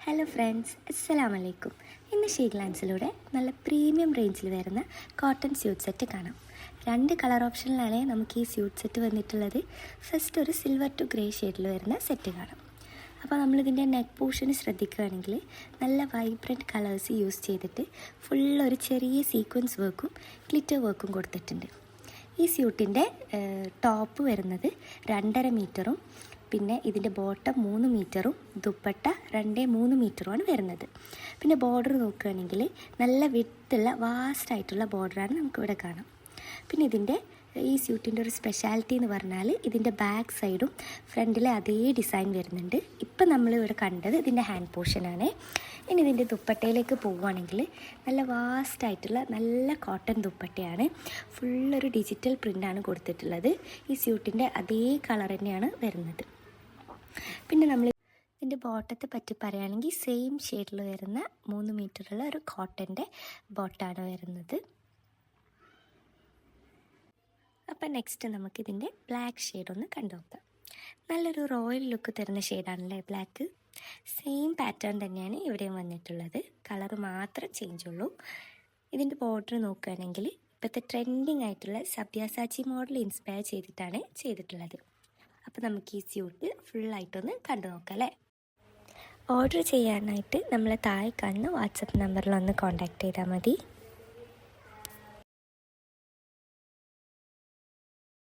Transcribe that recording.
Hello friends, അസ്സലാമു അലൈക്കും. ഇന്ന് ഷീഗ്ലാൻസിലൂടെ നല്ല പ്രീമിയം റേഞ്ചിൽ വരുന്ന കോട്ടൺ സ്യൂട്ട് സെറ്റ് കാണാം. 2 കളർ ഓപ്ഷനിലാണ് നമുക്ക് ഈ സ്യൂട്ട് സെറ്റ് വന്നിട്ടുള്ളത്. ഫസ്റ്റ് ഒരു സിൽവർ ടു ഗ്രേ ഷെയ്ഡിൽ വരുന്ന സെറ്റ് കാണാം. അപ്പോൾ നമ്മളിതിൻ്റെ നെക്ക് പോർഷന് ശ്രദ്ധിക്കുകയാണെങ്കിൽ നല്ല വൈബ്രൻറ്റ് കളേഴ്സ് യൂസ് ചെയ്തിട്ട് ഫുള്ളൊരു ചെറിയ സീക്വൻസ് വർക്കും ഗ്ലിറ്റർ വർക്കും കൊടുത്തിട്ടുണ്ട്. ഈ സ്യൂട്ടിൻ്റെ ടോപ്പ് വരുന്നത് 2.5 മീറ്ററും പിന്നെ ഇതിൻ്റെ ബോട്ടം 3 മീറ്ററും ദുപ്പട്ട 2.3 മീറ്ററുമാണ് വരുന്നത്. പിന്നെ ബോർഡർ നോക്കുകയാണെങ്കിൽ നല്ല വിട്ടുള്ള വാസ്റ്റായിട്ടുള്ള ബോർഡറാണ് നമുക്കിവിടെ കാണാം. പിന്നെ ഇതിൻ്റെ ഈ സ്യൂട്ടിൻ്റെ ഒരു സ്പെഷ്യാലിറ്റി എന്ന് പറഞ്ഞാൽ ഇതിൻ്റെ ബാക്ക് സൈഡും ഫ്രണ്ടിലെ അതേ ഡിസൈൻ വരുന്നുണ്ട്. ഇപ്പം നമ്മളിവിടെ കണ്ടത് ഇതിൻ്റെ ഹാൻഡ് പോർഷനാണ്. ഇനി ഇതിൻ്റെ ദുപ്പട്ടയിലേക്ക് പോവുകയാണെങ്കിൽ നല്ല വാസ്റ്റായിട്ടുള്ള നല്ല കോട്ടൺ ദുപ്പട്ടയാണ്. ഫുള്ളൊരു ഡിജിറ്റൽ പ്രിൻ്റാണ് കൊടുത്തിട്ടുള്ളത്. ഈ സ്യൂട്ടിൻ്റെ അതേ കളർ തന്നെയാണ് വരുന്നത്. പിന്നെ നമ്മൾ ഇതിൻ്റെ ബോട്ടത്തെ പറ്റി പറയുകയാണെങ്കിൽ സെയിം ഷെയ്ഡിൽ വരുന്ന 3 മീറ്ററുള്ള ഒരു കോട്ടൻ്റെ ബോട്ടാണ് വരുന്നത്. അപ്പം നെക്സ്റ്റ് നമുക്കിതിൻ്റെ ബ്ലാക്ക് ഷെയ്ഡ് ഒന്ന് കണ്ടു നോക്കാം. നല്ലൊരു റോയൽ ലുക്ക് തരുന്ന ഷെയ്ഡാണല്ലേ ബ്ലാക്ക്. സെയിം പാറ്റേൺ തന്നെയാണ് ഇവിടെയും വന്നിട്ടുള്ളത്. കളർ മാത്രം ചേഞ്ച് ഉള്ളൂ. ഇതിൻ്റെ ബോർഡർ നോക്കുകയാണെങ്കിൽ ഇപ്പോഴത്തെ ട്രെൻഡിങ് ആയിട്ടുള്ള സബ്യാസാച്ചി മോഡൽ ഇൻസ്പയർ ചെയ്തിട്ടാണ് ചെയ്തിട്ടുള്ളത്. അപ്പോൾ നമുക്ക് ഈ സ്യൂട്ട് ഫുള്ളായിട്ടൊന്ന് കണ്ടു നോക്കാം അല്ലേ. ഓർഡർ ചെയ്യാനായിട്ട് നമ്മൾ താഴെ കാണുന്ന വാട്സപ്പ് നമ്പറിലൊന്ന് കോൺടാക്റ്റ് ചെയ്താൽ മതി.